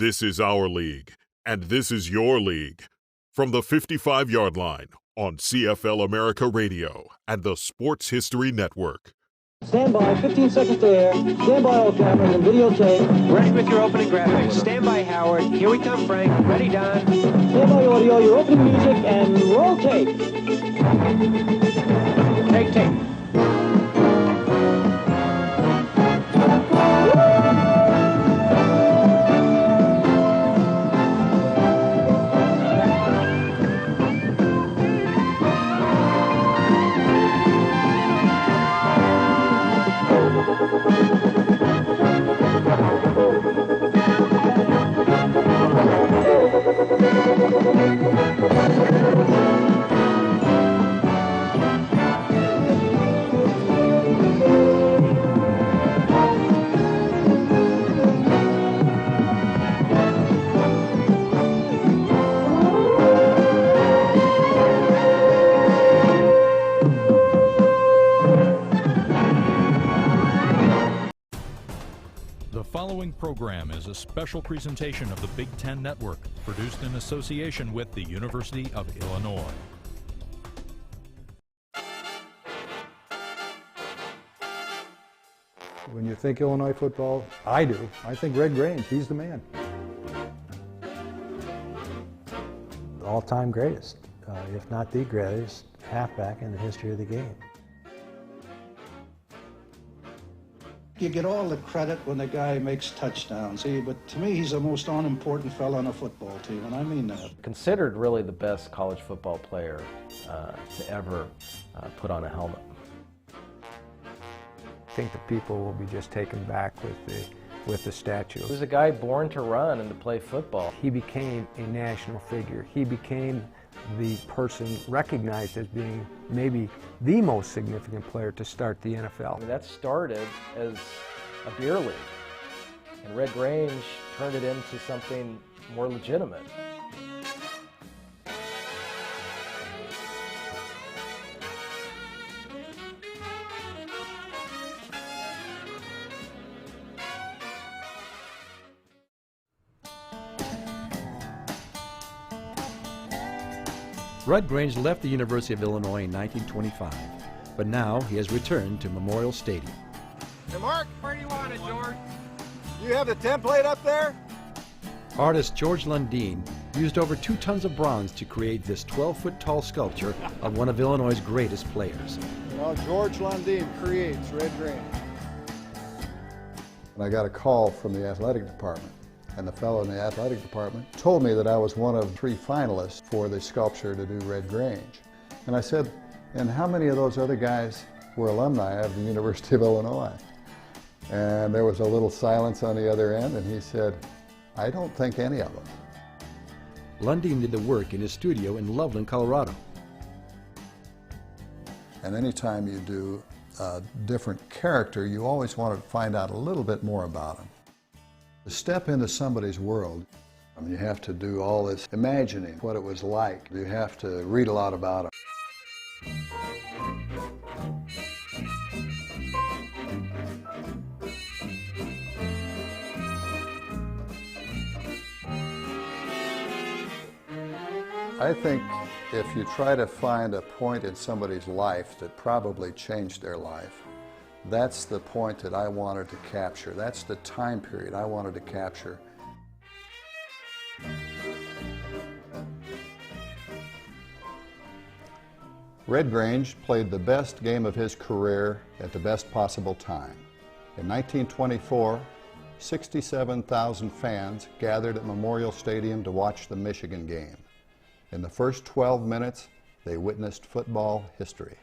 This is our league, and this is your league. From the 55-yard line on CFL America Radio and the Sports History Network. Stand by, 15 seconds to air. Stand by all cameras and videotape. Ready with your opening graphics. Stand by, Howard. Here we come, Frank. Ready, Don. Stand by audio, your opening music, and roll tape. Take tape. The following program is a special presentation of the Big Ten Network, produced in association with the University of Illinois. When you think Illinois football, I do. I think Red Grange, he's the man. All-time greatest, if not the greatest, halfback in the history of the game. You get all the credit when the guy makes touchdowns, see, but to me he's the most unimportant fella on a football team, and I mean that. Considered really the best college football player to ever put on a helmet. I think the people will be just taken back with the statue. He was a guy born to run and to play football. He became a national figure. He became the person recognized as being maybe the most significant player to start the NFL. I mean, that started as a beer league, and Red Grange turned it into something more legitimate. Red Grange left the University of Illinois in 1925, but now he has returned to Memorial Stadium. Hey Mark, where do you want it, George? You have the template up there? Artist George Lundeen used over 2 tons of bronze to create this 12-foot tall sculpture of one of Illinois' greatest players. Well, George Lundeen creates Red Grange. And I got a call from the athletic department, and the fellow in the athletic department told me that I was one of 3 finalists for the sculpture to do Red Grange. And I said, and how many of those other guys were alumni of the University of Illinois? And there was a little silence on the other end, and he said, I don't think any of them. Lundeen did the work in his studio in Loveland, Colorado. And anytime you do a different character, you always want to find out a little bit more about them. To step into somebody's world, you have to do all this imagining what it was like. You have to read a lot about it. I think if you try to find a point in somebody's life that probably changed their life, that's the point that I wanted to capture. That's the time period I wanted to capture. Red Grange played the best game of his career at the best possible time. In 1924, 67,000 fans gathered at Memorial Stadium to watch the Michigan game. In the first 12 minutes, they witnessed football history.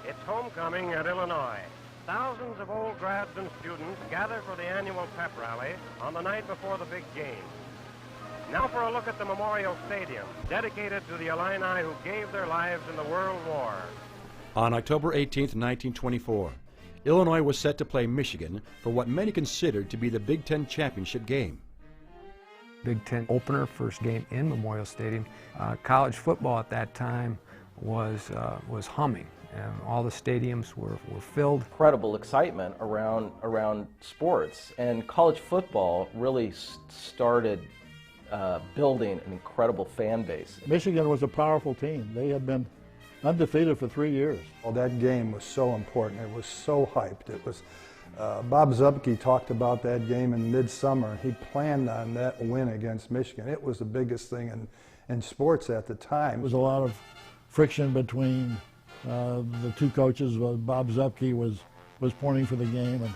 It's homecoming at Illinois. Thousands of old grads and students gather for the annual pep rally on the night before the big game. Now for a look at the Memorial Stadium, dedicated to the Illini who gave their lives in the World War. On October 18, 1924, Illinois was set to play Michigan for what many considered to be the Big Ten championship game. Big Ten opener, first game in Memorial Stadium. College football at that time was humming. and all the stadiums were filled. Incredible excitement around sports, and college football really started building an incredible fan base. Michigan was a powerful team. They had been undefeated for 3 years. Well, that game was so important. It was so hyped. It was Bob Zupke talked about that game in midsummer. He planned on that win against Michigan. It was the biggest thing in sports at the time. There was a lot of friction between the two coaches. Bob Zupke was pointing for the game, and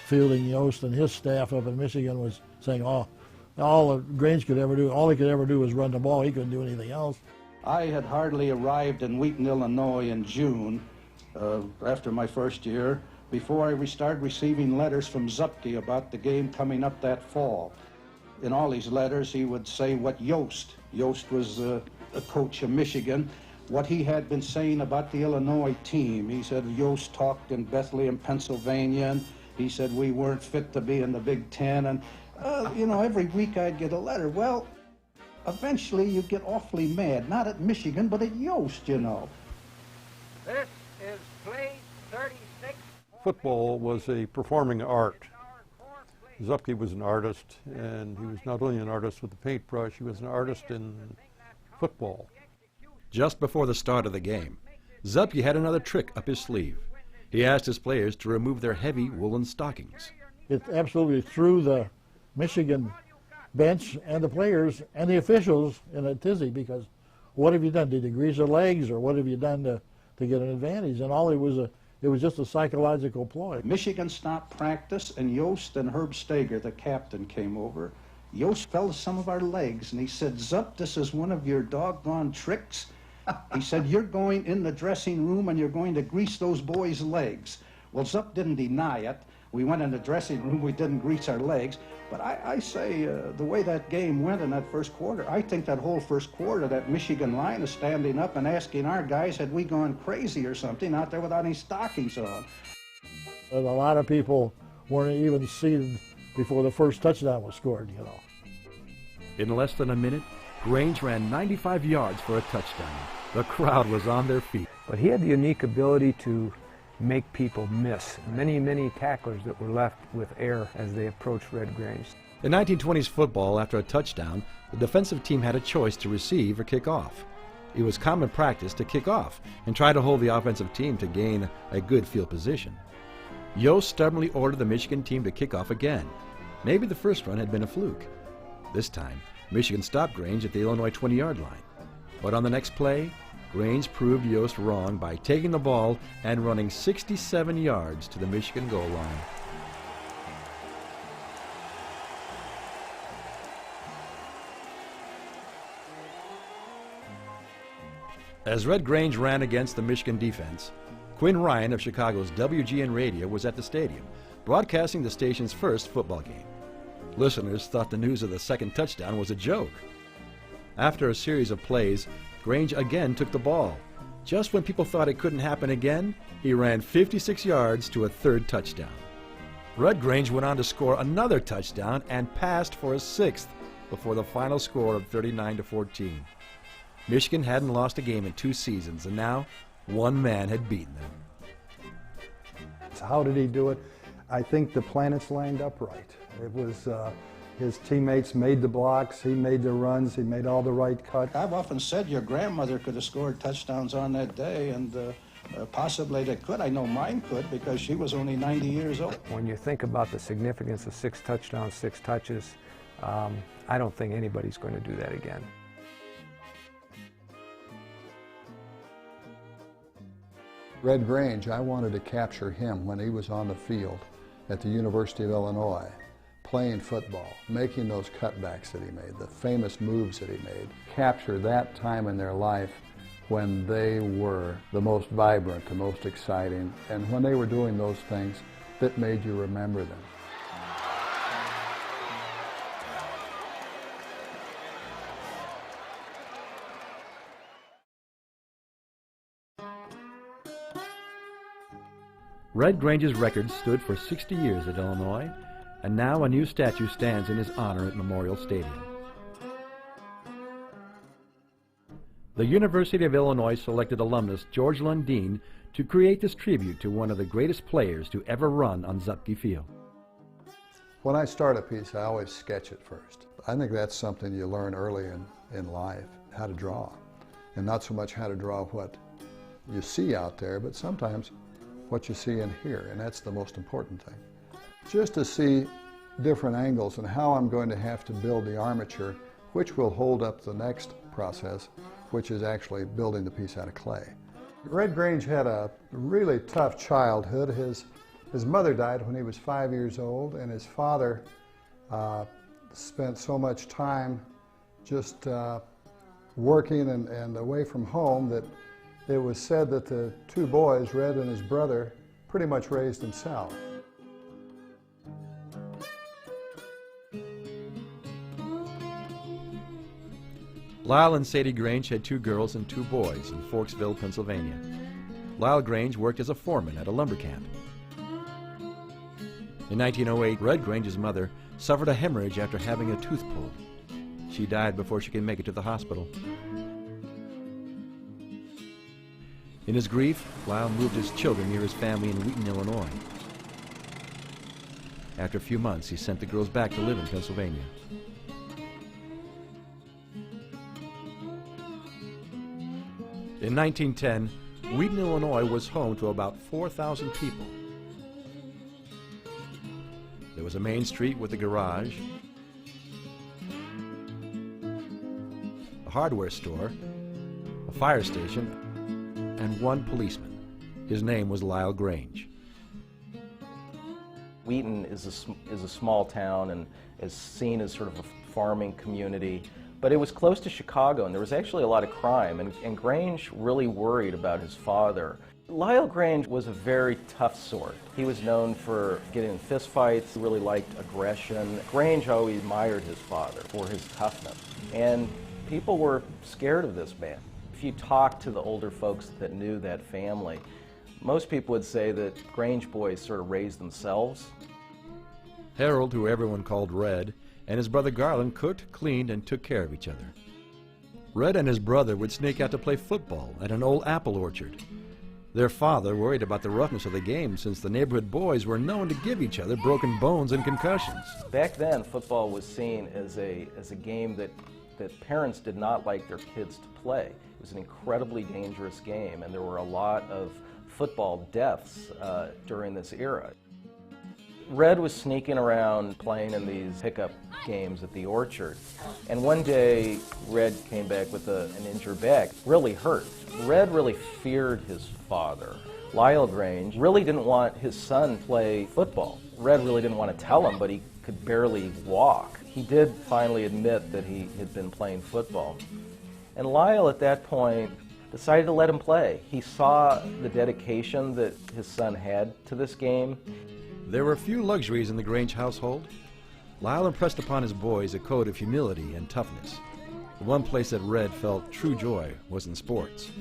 Fielding Yost and his staff up in Michigan was saying, oh, all Grange could ever do, all he could ever do was run the ball. He couldn't do anything else. I had hardly arrived in Wheaton, Illinois in June after my first year before I started receiving letters from Zupke about the game coming up that fall. In all these letters, he would say what Yost was a coach of Michigan, what he had been saying about the Illinois team. He said Yost talked in Bethlehem, Pennsylvania, and he said we weren't fit to be in the Big Ten. And, you know, every week I'd get a letter. Well, eventually you get awfully mad, not at Michigan, but at Yost, you know. This is play 36. Football was a performing art. Zupke was an artist, and he was not only an artist with the paintbrush, he was an artist in football. Just before the start of the game, Zupke had another trick up his sleeve. He asked his players to remove their heavy woolen stockings. It absolutely threw the Michigan bench and the players and the officials in a tizzy, because what have you done? Did you grease their legs, or what have you done to get an advantage? And all it was just a psychological ploy. Michigan stopped practice, and Yost and Herb Steger, the captain, came over. Yost fell to some of our legs, and he said, Zup, this is one of your doggone tricks. He said, you're going in the dressing room and you're going to grease those boys' legs. Well, Zup didn't deny it. We went in the dressing room, we didn't grease our legs. But I say, the way that game went in that first quarter, I think that whole first quarter, that Michigan line is standing up and asking our guys, had we gone crazy or something out there without any stockings on. And a lot of people weren't even seated before the first touchdown was scored, you know. In less than a minute, Grange ran 95 yards for a touchdown. The crowd was on their feet. But he had the unique ability to make people miss. Many tacklers that were left with air as they approached Red Grange. In 1920s football, after a touchdown, the defensive team had a choice to receive or kick off. It was common practice to kick off and try to hold the offensive team to gain a good field position. Yost stubbornly ordered the Michigan team to kick off again. Maybe the first run had been a fluke. This time, Michigan stopped Grange at the Illinois 20-yard line. But on the next play, Grange proved Yost wrong by taking the ball and running 67 yards to the Michigan goal line. As Red Grange ran against the Michigan defense, Quinn Ryan of Chicago's WGN Radio was at the stadium, broadcasting the station's first football game. Listeners thought the news of the second touchdown was a joke. After a series of plays, Grange again took the ball. Just when people thought it couldn't happen again, he ran 56 yards to a third touchdown. Red Grange went on to score another touchdown and passed for a sixth before the final score of 39-14. Michigan hadn't lost a game in 2 seasons, and now one man had beaten them. So how did he do it? I think the planets lined up right. It was his teammates made the blocks, he made the runs, he made all the right cuts. I've often said your grandmother could have scored touchdowns on that day, and possibly they could. I know mine could, because she was only 90 years old. When you think about the significance of 6 touchdowns, 6 touches, I don't think anybody's going to do that again. Red Grange, I wanted to capture him when he was on the field at the University of Illinois, playing football, making those cutbacks that he made, the famous moves that he made. Capture that time in their life when they were the most vibrant, the most exciting, and when they were doing those things that made you remember them. Red Grange's record stood for 60 years at Illinois, and now a new statue stands in his honor at Memorial Stadium. The University of Illinois selected alumnus George Lundeen to create this tribute to one of the greatest players to ever run on Zupke Field. When I start a piece, I always sketch it first. I think that's something you learn early in life, how to draw. And not so much how to draw what you see out there, but sometimes what you see in here, and that's the most important thing. Just to see different angles and how I'm going to have to build the armature, which will hold up the next process, which is actually building the piece out of clay. Red Grange had a really tough childhood. His mother died when he was 5 years old, and his father spent so much time just working and away from home that it was said that the two boys, Red and his brother, pretty much raised himself. Lyle and Sadie Grange had 2 girls and 2 boys in Forksville, Pennsylvania. Lyle Grange worked as a foreman at a lumber camp. In 1908, Red Grange's mother suffered a hemorrhage after having a tooth pulled. She died before she could make it to the hospital. In his grief, Lyle moved his children near his family in Wheaton, Illinois. After a few months, he sent the girls back to live in Pennsylvania. In 1910, Wheaton, Illinois was home to about 4,000 people. There was a main street with a garage, a hardware store, a fire station, and 1 policeman. His name was Lyle Grange. Wheaton is a small town and is seen as sort of a farming community. But it was close to Chicago, and there was actually a lot of crime, and Grange really worried about his father. Lyle Grange was a very tough sort. He was known for getting in fistfights. He really liked aggression. Grange always admired his father for his toughness, and people were scared of this man. If you talk to the older folks that knew that family, most people would say that Grange boys sort of raised themselves. Harold, who everyone called Red, and his brother Garland cooked, cleaned, and took care of each other. Red and his brother would sneak out to play football at an old apple orchard. Their father worried about the roughness of the game since the neighborhood boys were known to give each other broken bones and concussions. Back then, football was seen as a game that parents did not like their kids to play. It was an incredibly dangerous game, and there were a lot of football deaths during this era. Red was sneaking around playing in these pickup games at the orchard, and one day Red came back with an injured back, really hurt. Red really feared his father. Lyle Grange really didn't want his son to play football. Red really didn't want to tell him, but he could barely walk. He did finally admit that he had been playing football. And Lyle at that point decided to let him play. He saw the dedication that his son had to this game. There were few luxuries in the Grange household. Lyle impressed upon his boys a code of humility and toughness. The one place that Red felt true joy was in sports.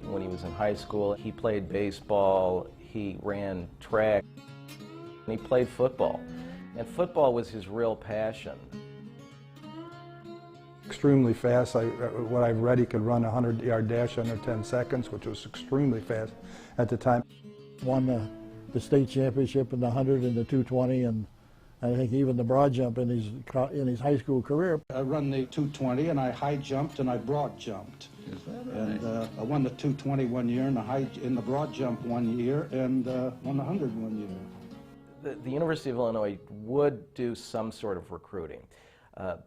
When he was in high school, he played baseball, he ran track, and he played football. And football was his real passion. Extremely fast. What I've read, he could run a 100-yard dash under 10 seconds, which was extremely fast at the time. Won the state championship in the 100 and the 220, and I think even the broad jump in his high school career. I run the 220, and I high jumped and I broad jumped. Is that right? And I won the 220 one year, and in the broad jump one year, and won the 100 one year. The University of Illinois would do some sort of recruiting.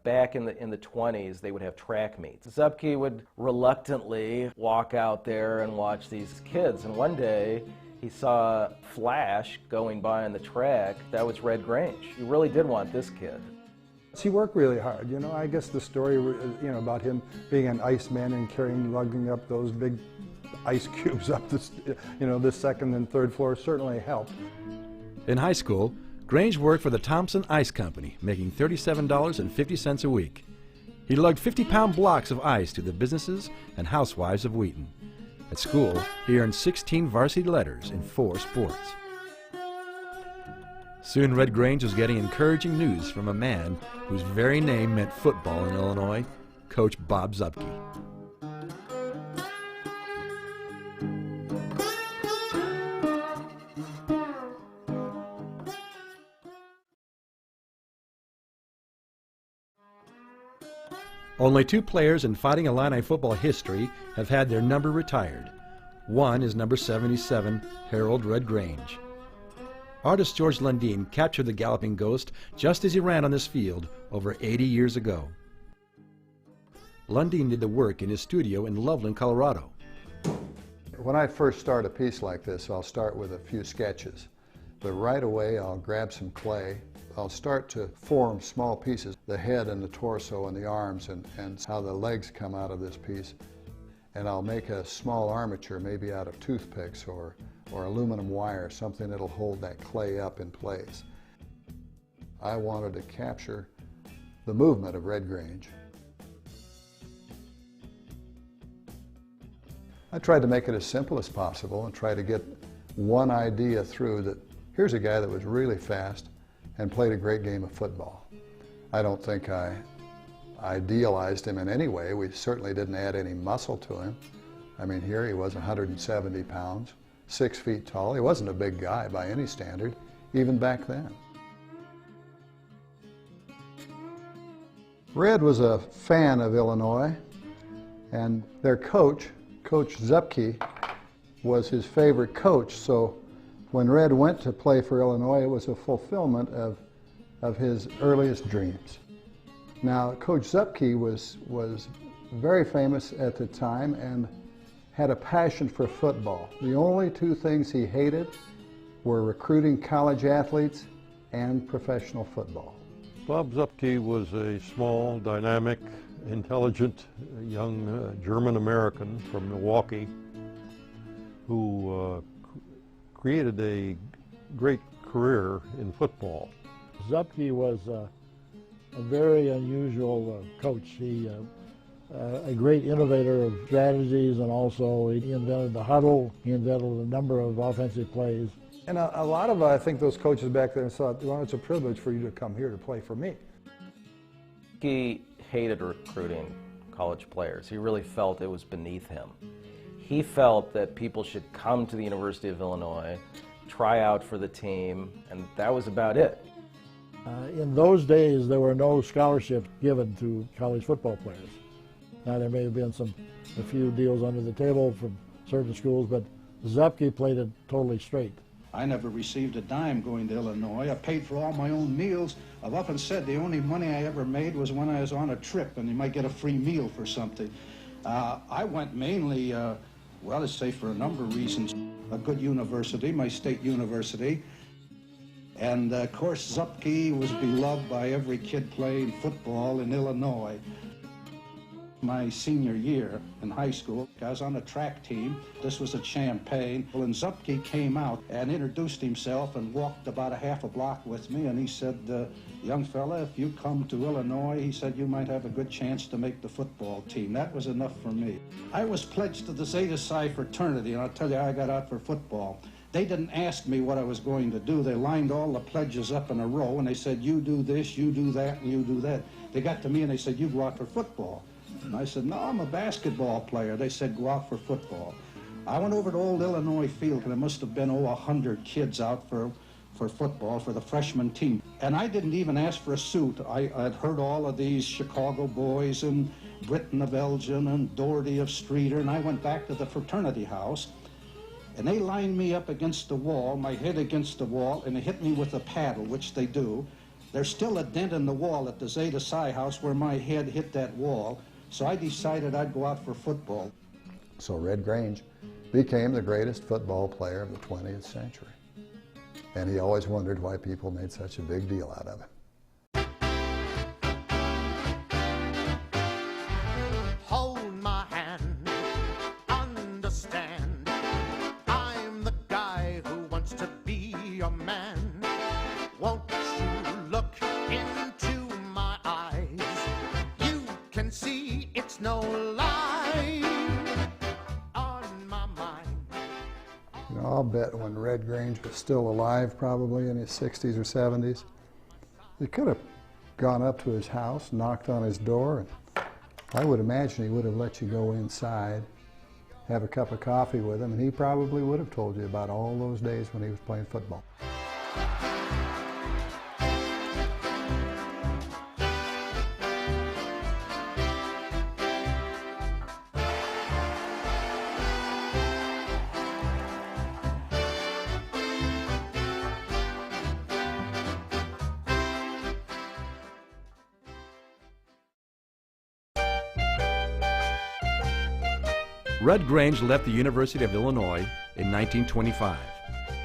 Back in the 20s, they would have track meets. Zupke would reluctantly walk out there and watch these kids, and one day he saw a flash going by on the track. That was Red Grange. He really did want this kid. He worked really hard. You know, I guess the story, about him being an iceman and lugging up those big ice cubes up the second and third floor certainly helped. In high school, Grange worked for the Thompson Ice Company, making $37.50 a week. He lugged 50-pound blocks of ice to the businesses and housewives of Wheaton. At school, he earned 16 varsity letters in 4 sports. Soon Red Grange was getting encouraging news from a man whose very name meant football in Illinois, Coach Bob Zupke. Only 2 players in Fighting Illini football history have had their number retired. One is number 77, Harold Red Grange. Artist George Lundeen captured the galloping ghost just as he ran on this field over 80 years ago. Lundeen did the work in his studio in Loveland, Colorado. When I first start a piece like this, I'll start with a few sketches. But right away, I'll grab some clay. I'll start to form small pieces, the head and the torso and the arms and how the legs come out of this piece. And I'll make a small armature, maybe out of toothpicks or aluminum wire, something that'll hold that clay up in place. I wanted to capture the movement of Red Grange. I tried to make it as simple as possible and try to get one idea through that here's a guy that was really fast and played a great game of football. I don't think I idealized him in any way. We certainly didn't add any muscle to him. I mean, here he was 170 pounds, 6 feet tall. He wasn't a big guy by any standard, even back then. Red was a fan of Illinois, and their coach, Coach Zupke, was his favorite coach. So when Red went to play for Illinois, it was a fulfillment of his earliest dreams. Now, Coach Zupke was very famous at the time and had a passion for football. The only 2 things he hated were recruiting college athletes and professional football. Bob Zupke was a small, dynamic, intelligent, young German-American from Milwaukee who created a great career in football. Zupke was a very unusual coach. He a great innovator of strategies, and also he invented the huddle. He invented a number of offensive plays. And a lot of, I think, those coaches back then thought, well, it's a privilege for you to come here to play for me. He hated recruiting college players. He really felt it was beneath him. He felt that people should come to the University of Illinois, try out for the team, and that was about it. In those days, there were no scholarships given to college football players. Now, there may have been a few deals under the table from certain schools, but Zupke played it totally straight. I never received a dime going to Illinois. I paid for all my own meals. I've often said the only money I ever made was when I was on a trip and you might get a free meal for something. I went mainly, well, let's say for a number of reasons. A good university, my state university. And of course, Zupke was beloved by every kid playing football in Illinois. My senior year in high school, I was on a track team. This was at Champaign. Well, and Zupke came out and introduced himself and walked about a half a block with me, and he said, young fella, if you come to Illinois, he said, you might have a good chance to make the football team. That was enough for me. I was pledged to the Zeta Psi fraternity, and I'll tell you how I got out for football. They didn't ask me what I was going to do. They lined all the pledges up in a row, and they said, you do this, you do that, and you do that. They got to me, and they said, you go out for football. And I said, no, I'm a basketball player. They said, go out for football. I went over to Old Illinois Field, and there must have been, 100 kids out for football for the freshman team. And I didn't even ask for a suit. I'd heard all of these Chicago boys and Britton of Elgin and Doherty of Streeter, and I went back to the fraternity house, and they lined me up against the wall, my head against the wall, and they hit me with a paddle, which they do. There's still a dent in the wall at the Zeta Psi house where my head hit that wall. So I decided I'd go out for football. So Red Grange became the greatest football player of the 20th century. And he always wondered why people made such a big deal out of it. Hold my hand, understand, I'm the guy who wants to be your man. Won't you look into my eyes? You can see it's no lie on my mind. You know, I'll bet when Red Grange was still alive, probably in his 60s or 70s, they could have gone up to his house, knocked on his door, and I would imagine he would have let you go inside, have a cup of coffee with him, and he probably would have told you about all those days when he was playing football. Red Grange left the University of Illinois in 1925,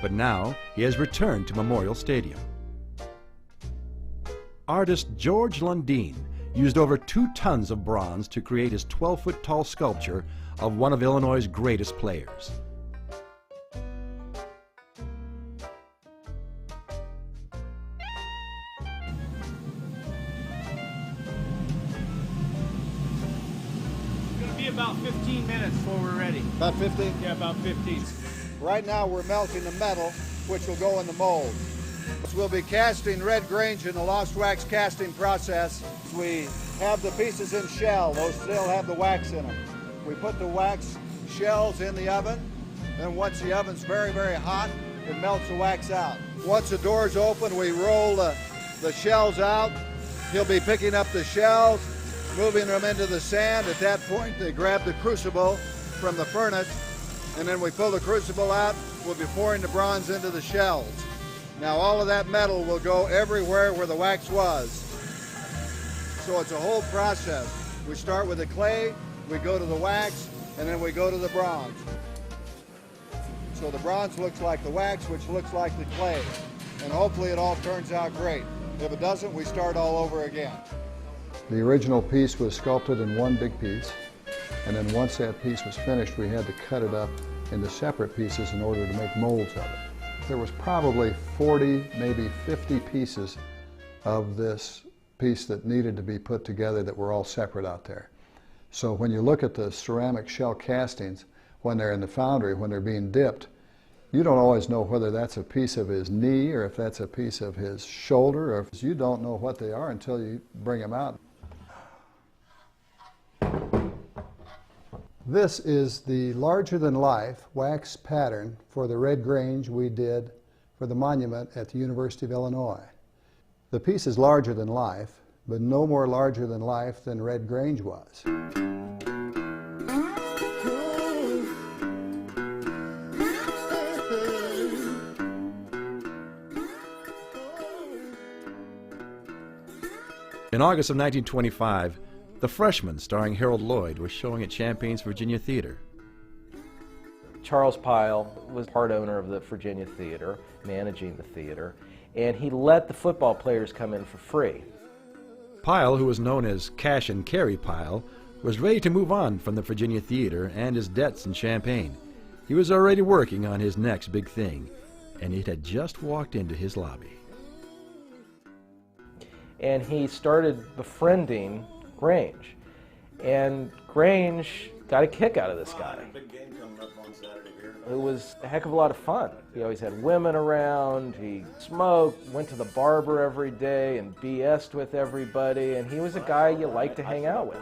but now he has returned to Memorial Stadium. Artist George Lundeen used over 2 tons of bronze to create his 12-foot-tall sculpture of one of Illinois' greatest players. About 15 minutes before we're ready. About 15? Yeah, about 15. Right now we're melting the metal, which will go in the mold. We'll be casting Red Grange in the lost wax casting process. We have the pieces in shell. Those still have the wax in them. We put the wax shells in the oven, then once the oven's very, very hot, it melts the wax out. Once the door's open, we roll the shells out. He'll be picking up the shells, moving them into the sand. At that point, they grab the crucible from the furnace, and then we pull the crucible out. We'll be pouring the bronze into the shells. Now all of that metal will go everywhere where the wax was. So it's a whole process. We start with the clay, we go to the wax, and then we go to the bronze. So the bronze looks like the wax, which looks like the clay. And hopefully it all turns out great. If it doesn't, we start all over again. The original piece was sculpted in one big piece, and then once that piece was finished, we had to cut it up into separate pieces in order to make molds of it. There was probably 40, maybe 50 pieces of this piece that needed to be put together that were all separate out there. So when you look at the ceramic shell castings, when they're in the foundry, when they're being dipped, you don't always know whether that's a piece of his knee or if that's a piece of his shoulder, or if you don't know what they are until you bring them out. This is the larger-than-life wax pattern for the Red Grange we did for the monument at the University of Illinois. The piece is larger than life, but no more larger than life than Red Grange was. In August of 1925, The Freshman, starring Harold Lloyd, was showing at Champaign's Virginia Theater. Charles Pyle was part owner of the Virginia Theater, managing the theater, and he let the football players come in for free. Pyle, who was known as Cash and Carry Pyle, was ready to move on from the Virginia Theater and his debts in Champaign. He was already working on his next big thing, and it had just walked into his lobby. And he started befriending Grange. And Grange got a kick out of this guy. Big game coming up on Saturday here. It was a heck of a lot of fun. He always had women around, he smoked, went to the barber every day and BS'd with everybody, and he was a guy you like to hang out with.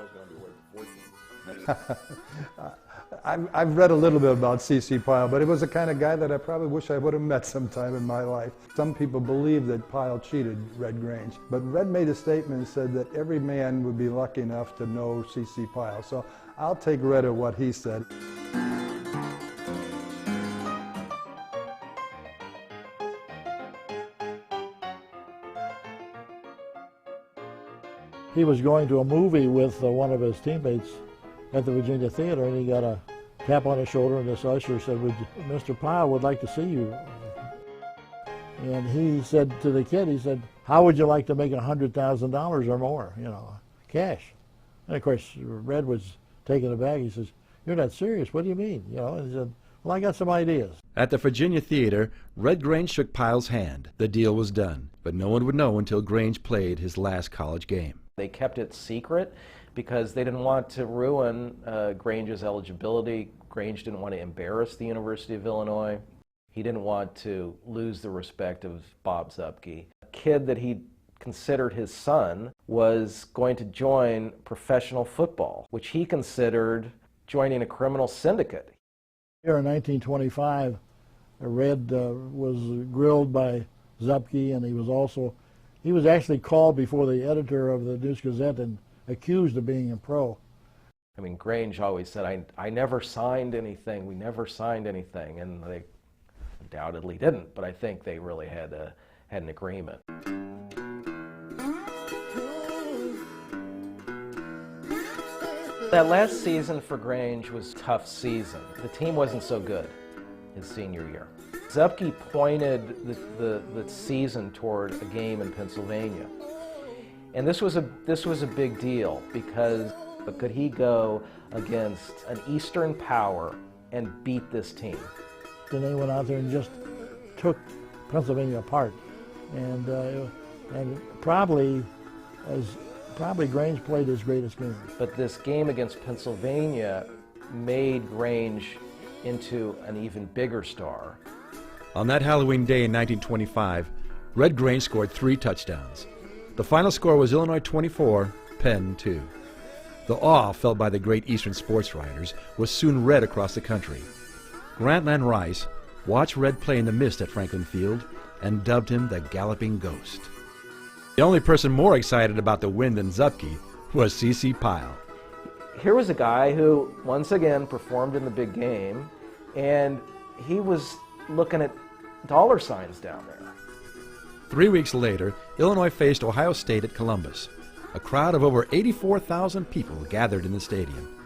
I've read a little bit about C.C. Pyle, but it was the kind of guy that I probably wish I would have met sometime in my life. Some people believe that Pyle cheated Red Grange, but Red made a statement and said that every man would be lucky enough to know C.C. Pyle. So I'll take Red at what he said. He was going to a movie with one of his teammates at the Virginia Theater, and he got a tap on his shoulder, and this usher said, Mr. Pyle would like to see you. And he said to the kid, he said, how would you like to make $100,000 or more, you know, cash? And of course, Red was taken aback. He says, you're not serious, what do you mean? You know, and he said, well, I got some ideas. At the Virginia Theater, Red Grange shook Pyle's hand. The deal was done, but no one would know until Grange played his last college game. They kept it secret because they didn't want to ruin Grange's eligibility. Grange didn't want to embarrass the University of Illinois. He didn't want to lose the respect of Bob Zupke. A kid that he considered his son was going to join professional football, which he considered joining a criminal syndicate. Here in 1925, Red was grilled by Zupke, and he was actually called before the editor of the News-Gazette and accused of being a pro. I mean, Grange always said, I never signed anything, we never signed anything, and they undoubtedly didn't, but I think they really had an agreement. That last season for Grange was a tough season. The team wasn't so good his senior year. Zupke pointed the season toward a game in Pennsylvania. And this was a big deal because could he go against an Eastern power and beat this team? Then they went out there and just took Pennsylvania apart. And probably Grange played his greatest game. But this game against Pennsylvania made Grange into an even bigger star. On that Halloween day in 1925, Red Grange scored 3 touchdowns. The final score was Illinois 24, Penn 2. The awe felt by the great Eastern sports writers was soon read across the country. Grantland Rice watched Red play in the mist at Franklin Field and dubbed him the Galloping Ghost. The only person more excited about the win than Zupke was C.C. Pyle. Here was a guy who, once again, performed in the big game, and he was looking at dollar signs down there. 3 weeks later, Illinois faced Ohio State at Columbus. A crowd of over 84,000 people gathered in the stadium.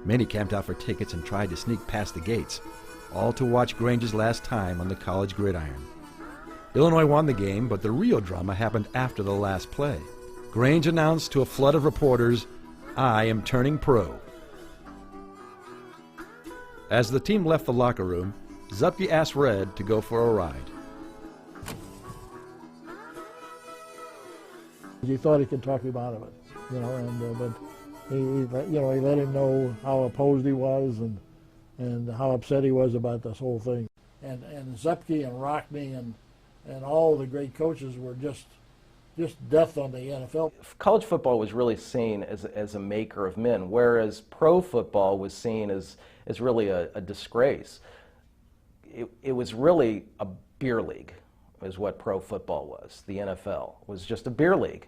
Many camped out for tickets and tried to sneak past the gates, all to watch Grange's last time on the college gridiron. Illinois won the game, but the real drama happened after the last play. Grange announced to a flood of reporters, "I am turning pro." As the team left the locker room, Zupke asked Red to go for a ride. He thought he could talk him out of it, but he let him know how opposed he was and how upset he was about this whole thing. And Zupke and Rockne and all the great coaches were just death on the NFL. College football was really seen as a maker of men, whereas pro football was seen as really a disgrace. It was really a beer league, is what pro football was. The NFL was just a beer league.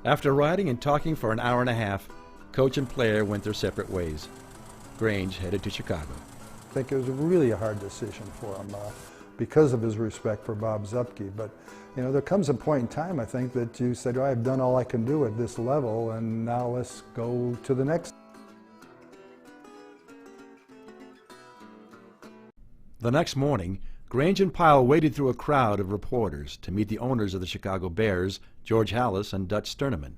After riding and talking for an hour and a half, coach and player went their separate ways. Grange headed to Chicago. I think it was really a hard decision for him because of his respect for Bob Zupke. But there comes a point in time, I think, that you said, I've done all I can do at this level, and now let's go to the next. The next morning, Grange and Pyle waded through a crowd of reporters to meet the owners of the Chicago Bears, George Halas and Dutch Sterneman.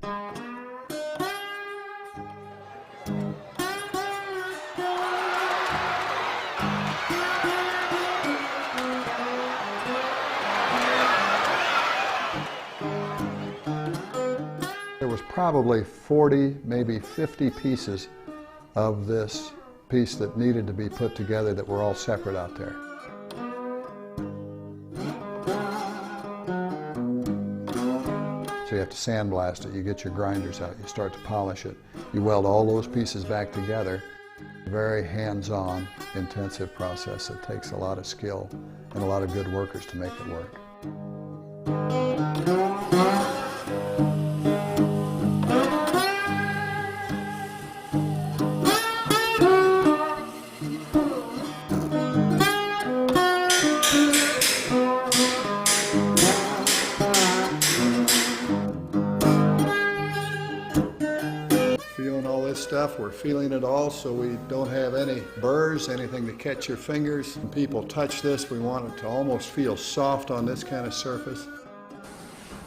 There was probably 40, maybe 50 pieces of this piece that needed to be put together that were all separate out there. So you have to sandblast it, you get your grinders out, you start to polish it, you weld all those pieces back together. Very hands-on, intensive process that takes a lot of skill and a lot of good workers to make it work. We're feeling it all so we don't have any burrs, anything to catch your fingers. When people touch this, we want it to almost feel soft on this kind of surface.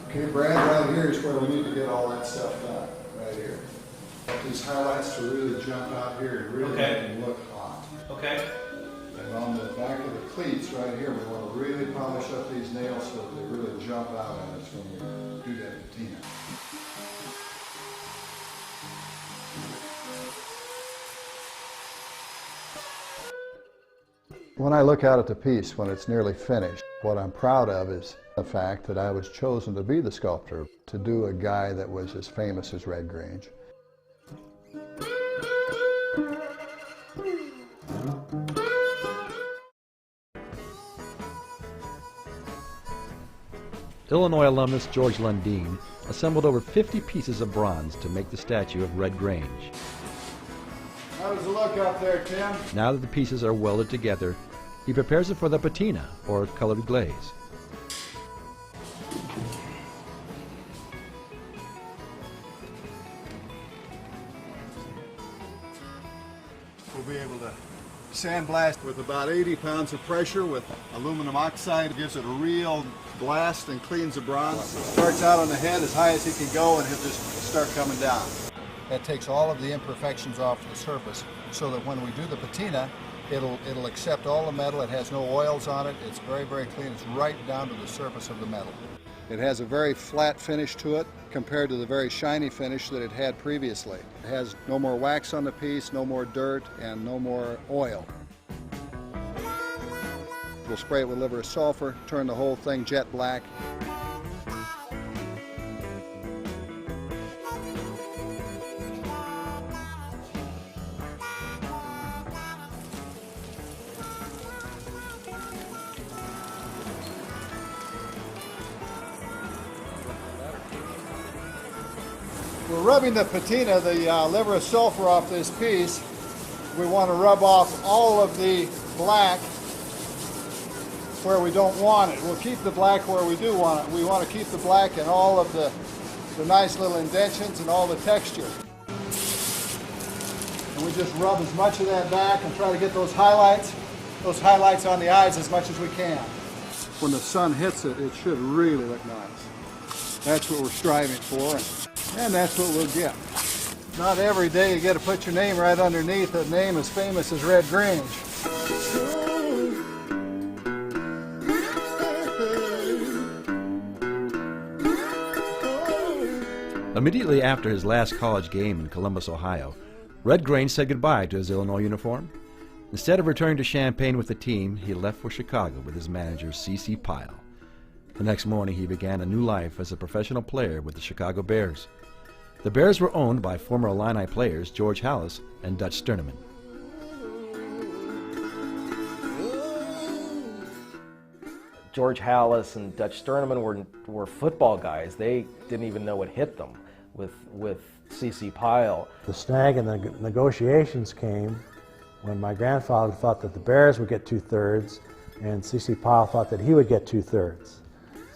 Okay, Brad, right here is where we need to get all that stuff done, right here. These highlights to really jump out here and really make them look hot. Okay. And on the back of the cleats right here, we want to really polish up these nails so that they really jump out at us when we do that patina. When I look out at the piece when it's nearly finished, what I'm proud of is the fact that I was chosen to be the sculptor, to do a guy that was as famous as Red Grange. Illinois alumnus George Lundeen assembled over 50 pieces of bronze to make the statue of Red Grange. How does it look up there, Tim? Now that the pieces are welded together, he prepares it for the patina, or colored glaze. sandblast with about 80 pounds of pressure with aluminum oxide. It gives it a real blast and cleans the bronze. Starts out on the head as high as he can go, and he'll just start coming down. That takes all of the imperfections off the surface so that when we do the patina, it'll accept all the metal. It has no oils on it. It's very, very clean. It's right down to the surface of the metal. It has a very flat finish to it compared to the very shiny finish that it had previously. It has no more wax on the piece, no more dirt, and no more oil. We'll spray it with liver of sulfur, turn the whole thing jet black. We're rubbing the patina, the liver of sulfur, off this piece. We want to rub off all of the black where we don't want it. We'll keep the black where we do want it. We want to keep the black and all of the nice little indentions and all the texture. And we just rub as much of that back and try to get those highlights on the eyes as much as we can. When the sun hits it, it should really look nice. That's what we're striving for, and that's what we'll get. Not every day you get to put your name right underneath a name as famous as Red Grange. Immediately after his last college game in Columbus, Ohio, Red Grange said goodbye to his Illinois uniform. Instead of returning to Champaign with the team, he left for Chicago with his manager, C.C. Pyle. The next morning, he began a new life as a professional player with the Chicago Bears. The Bears were owned by former Illini players George Halas and Dutch Sterneman. George Halas and Dutch Sterneman were football guys. They didn't even know what hit them with C.C. Pyle. The snag in the negotiations came when my grandfather thought that the Bears would get 2/3 and C.C. Pyle thought that he would get 2/3.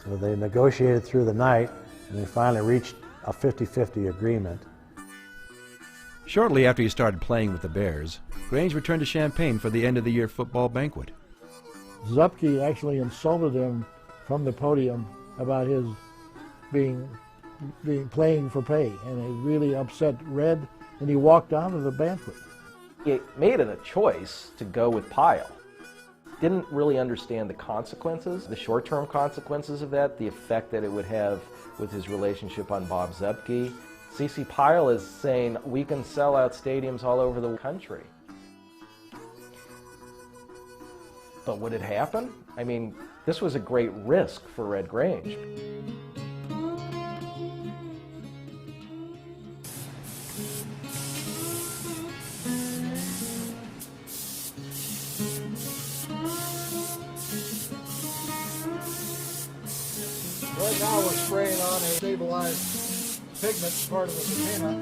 So they negotiated through the night and they finally reached a 50-50 agreement. Shortly after he started playing with the Bears, Grange returned to Champaign for the end-of-the-year football banquet. Zupke actually insulted him from the podium about his being playing for pay, and it really upset Red, and he walked out of the banquet. He made it a choice to go with Pyle. Didn't really understand the consequences, the short-term consequences of that, the effect that it would have with his relationship on Bob Zupke. C.C. Pyle is saying, we can sell out stadiums all over the country. But would it happen? I mean, this was a great risk for Red Grange. Right now we're spraying on a stabilized pigment part of the patina,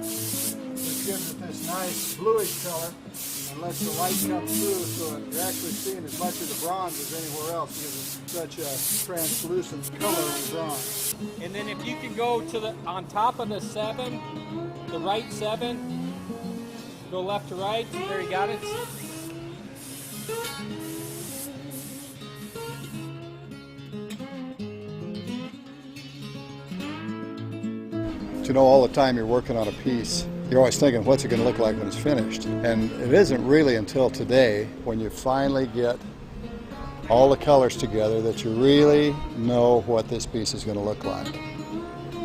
which gives it this nice bluish color and lets the light come through so that you're actually seeing as much of the bronze as anywhere else because it's such a translucent color of the bronze. And then if you can go to on top of the 7, the right 7, go left to right, there you got it. You know, all the time you're working on a piece, you're always thinking, what's it going to look like when it's finished? And it isn't really until today, when you finally get all the colors together, that you really know what this piece is going to look like.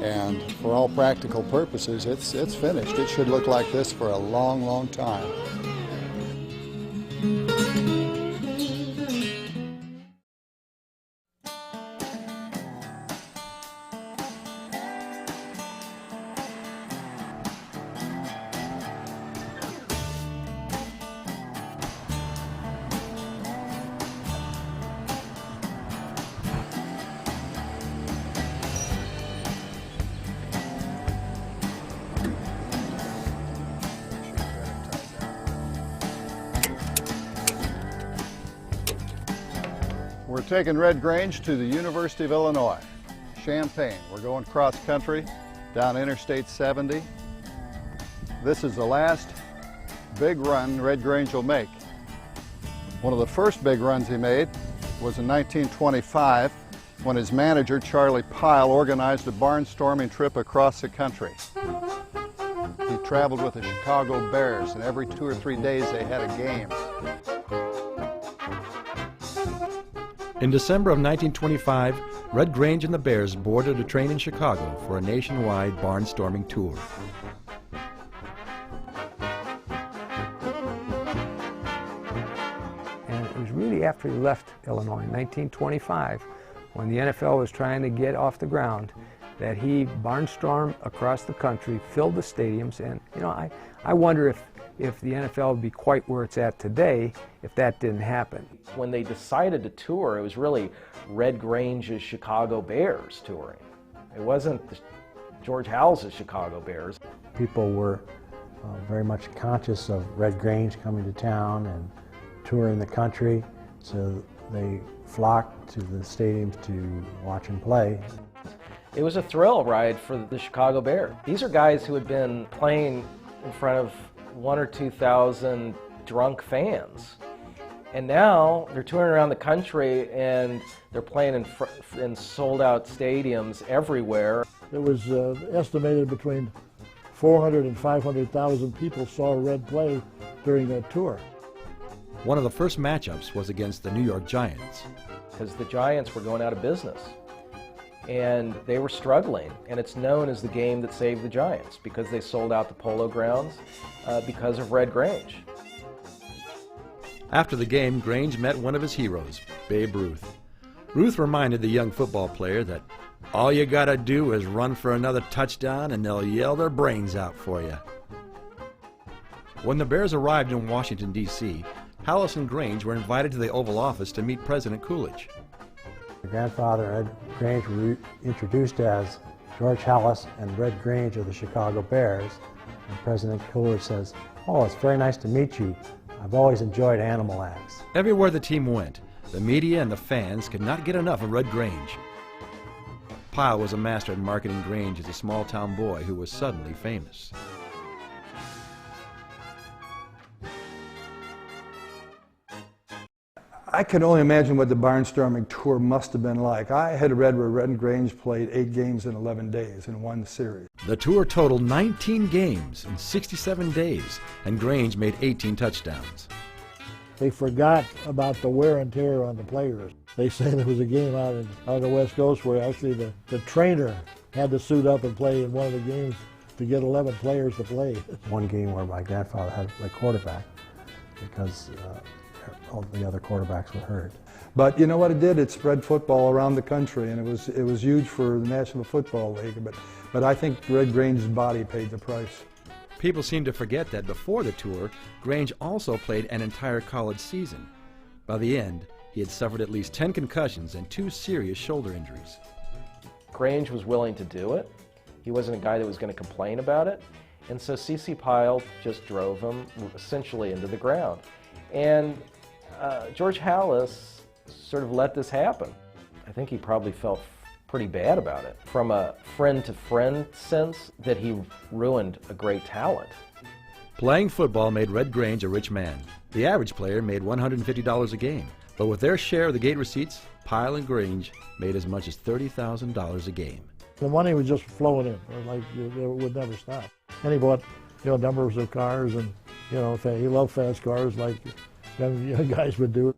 And for all practical purposes, it's finished. It should look like this for a long, long time. We're taking Red Grange to the University of Illinois, Champaign. We're going cross country down Interstate 70. This is the last big run Red Grange will make. One of the first big runs he made was in 1925 when his manager, Charlie Pyle, organized a barnstorming trip across the country. He traveled with the Chicago Bears, and every 2 or 3 days they had a game. In December of 1925, Red Grange and the Bears boarded a train in Chicago for a nationwide barnstorming tour. And it was really after he left Illinois in 1925, when the NFL was trying to get off the ground, that he barnstormed across the country, filled the stadiums, and you know, I wonder if the NFL would be quite where it's at today if that didn't happen. When they decided to tour, it was really Red Grange's Chicago Bears touring. It wasn't George Howell's Chicago Bears. People were very much conscious of Red Grange coming to town and touring the country, so they flocked to the stadiums to watch him play. It was a thrill ride for the Chicago Bears. These are guys who had been playing in front of 1,000 or 2,000 drunk fans. And now they're touring around the country and they're playing in sold-out stadiums everywhere. It was estimated between 400 and 500,000 people saw Red play during that tour. One of the first matchups was against the New York Giants. Because the Giants were going out of business. And they were struggling, and it's known as the game that saved the Giants because they sold out the Polo Grounds because of Red Grange. After the game, Grange met one of his heroes, Babe Ruth. Ruth reminded the young football player that all you gotta do is run for another touchdown and they'll yell their brains out for you. When the Bears arrived in Washington, D.C., Hallis and Grange were invited to the Oval Office to meet President Coolidge. My grandfather, Red Grange, were introduced as George Hallis and Red Grange of the Chicago Bears. And President Coolidge says, "Oh, it's very nice to meet you. I've always enjoyed animal acts." Everywhere the team went, the media and the fans could not get enough of Red Grange. Pyle was a master at marketing Grange as a small-town boy who was suddenly famous. I can only imagine what the barnstorming tour must have been like. I had read where Red Grange played 8 games in 11 days in one series. The tour totaled 19 games in 67 days, and Grange made 18 touchdowns. They forgot about the wear and tear on the players. They say there was a game out on the West Coast where actually the trainer had to suit up and play in one of the games to get 11 players to play. One game where my grandfather had to play quarterback because all the other quarterbacks were hurt. But you know what it did? It spread football around the country, and it was huge for the National Football League. But I think Red Grange's body paid the price. People seem to forget that before the tour, Grange also played an entire college season. By the end, he had suffered at least 10 concussions and 2 serious shoulder injuries. Grange was willing to do it. He wasn't a guy that was going to complain about it. And so C.C. Pyle just drove him essentially into the ground. And George Hallis sort of let this happen. I think he probably felt pretty bad about it, from a friend-to-friend sense that he ruined a great talent. Playing football made Red Grange a rich man. The average player made $150 a game, but with their share of the gate receipts, Pyle and Grange made as much as $30,000 a game. The money was just flowing in, like it would never stop. And he bought, numbers of cars, and he loved fast cars like young guys would do.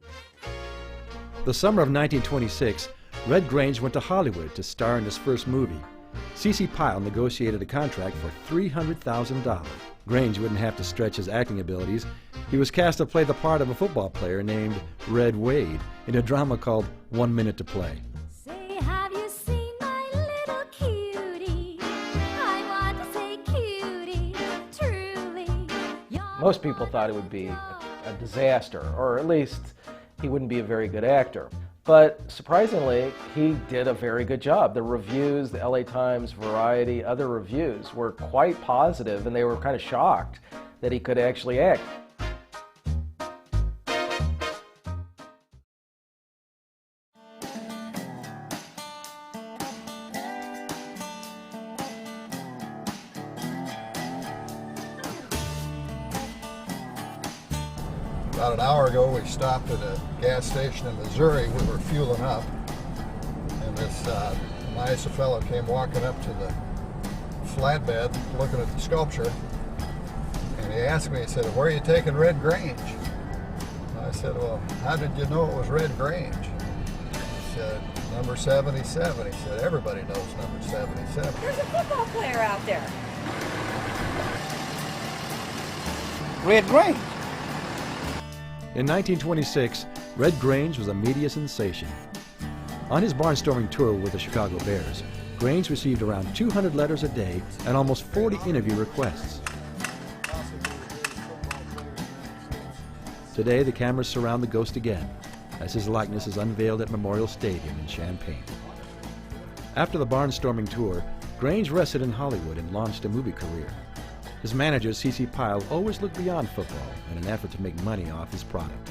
The summer of 1926, Red Grange went to Hollywood to star in his first movie. C.C. Pyle negotiated a contract for $300,000. Grange wouldn't have to stretch his acting abilities. He was cast to play the part of a football player named Red Wade in a drama called 1 Minute to Play. Say, have you seen my little cutie? I want to say cutie, truly. Most people thought it would be a disaster, or at least he wouldn't be a very good actor. But surprisingly, he did a very good job. The reviews, the LA Times, Variety, other reviews were quite positive, and they were kind of shocked that he could actually act. About an hour ago, we stopped at a gas station in Missouri. We were fueling up, and this nice fellow came walking up to the flatbed looking at the sculpture, and he asked me, he said, "Where are you taking Red Grange?" I said, "Well, how did you know it was Red Grange?" He said, "Number 77. He said, "Everybody knows number 77. There's a football player out there. Red Grange. In 1926, Red Grange was a media sensation. On his barnstorming tour with the Chicago Bears, Grange received around 200 letters a day and almost 40 interview requests. Today, the cameras surround the ghost again, as his likeness is unveiled at Memorial Stadium in Champaign. After the barnstorming tour, Grange rested in Hollywood and launched a movie career. His manager, C.C. Pyle, always looked beyond football in an effort to make money off his product.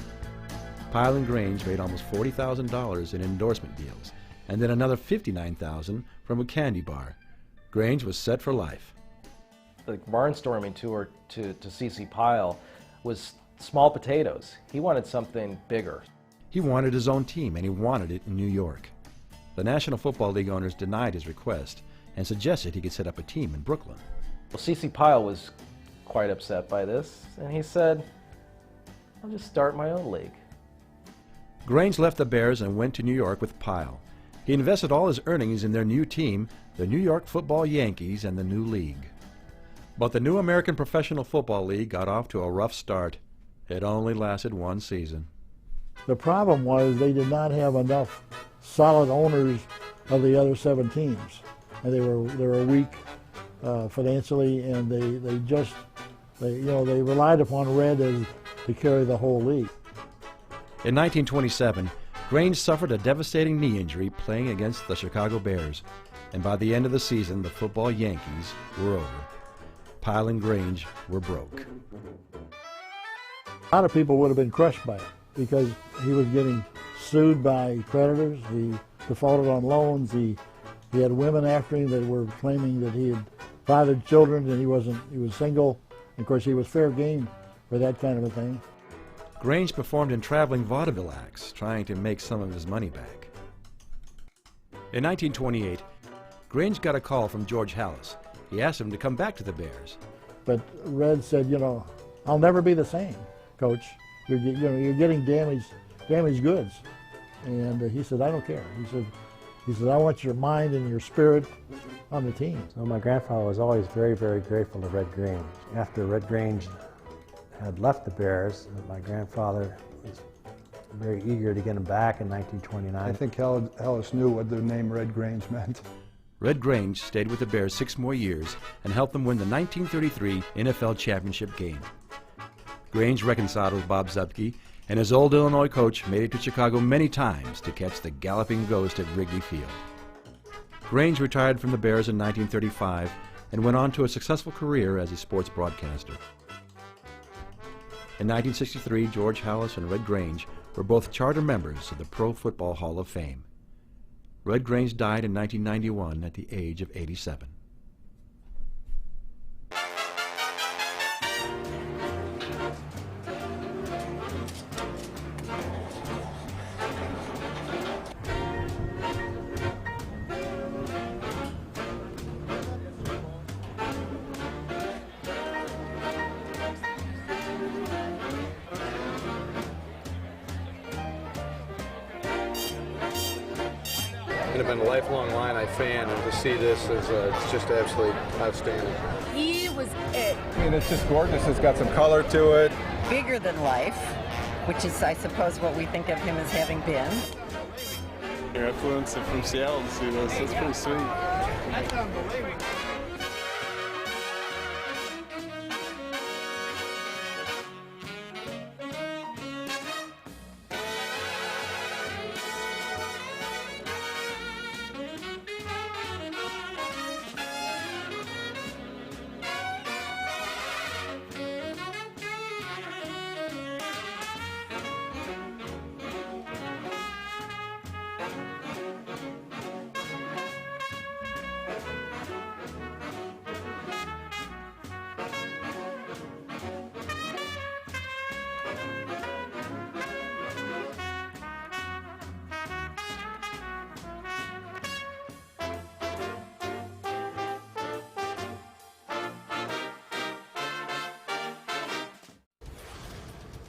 Pyle and Grange made almost $40,000 in endorsement deals, and then another $59,000 from a candy bar. Grange was set for life. The barnstorming tour to C.C. Pyle was small potatoes. He wanted something bigger. He wanted his own team, and he wanted it in New York. The National Football League owners denied his request and suggested he could set up a team in Brooklyn. Well, C.C. Pyle was quite upset by this, and he said, "I'll just start my own league." Grange left the Bears and went to New York with Pyle. He invested all his earnings in their new team, the New York Football Yankees, and the new league. But the new American Professional Football League got off to a rough start. It only lasted one season. The problem was they did not have enough solid owners of the other 7 teams, and they were weak financially, and they relied upon Red to carry the whole league. In 1927, Grange suffered a devastating knee injury playing against the Chicago Bears, and by the end of the season, the football Yankees were over. Pyle and Grange were broke. A lot of people would have been crushed by it because he was getting sued by creditors. He defaulted on loans. He had women after him that were claiming that he had fathered children and he was single. Of course, he was fair game for that kind of a thing. Grange performed in traveling vaudeville acts, trying to make some of his money back. In 1928, Grange got a call from George Hallis. He asked him to come back to the Bears. But Red said, "I'll never be the same, Coach. You're getting damaged goods." And he said, "I don't care." He said, "I want your mind and your spirit on the team." So my grandfather was always very, very grateful to Red Grange. After Red Grange had left the Bears, my grandfather was very eager to get him back in 1929. I think Hallis knew what the name Red Grange meant. Red Grange stayed with the Bears 6 more years and helped them win the 1933 NFL championship game. Grange reconciled with Bob Zupke, and his old Illinois coach made it to Chicago many times to catch the galloping ghost at Wrigley Field. Grange retired from the Bears in 1935 and went on to a successful career as a sports broadcaster. In 1963, George Hallis and Red Grange were both charter members of the Pro Football Hall of Fame. Red Grange died in 1991 at the age of 87. And I've been a lifelong Illini fan, and to see this is it's just absolutely outstanding. He was it. I mean, it's just gorgeous. It's got some color to it. Bigger than life, which is, I suppose, what we think of him as having been. Your influence from Seattle to see this. That's pretty sweet. That's unbelievable.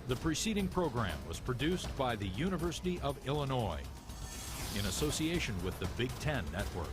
The preceding program was produced by the University of Illinois in association with the Big Ten Network.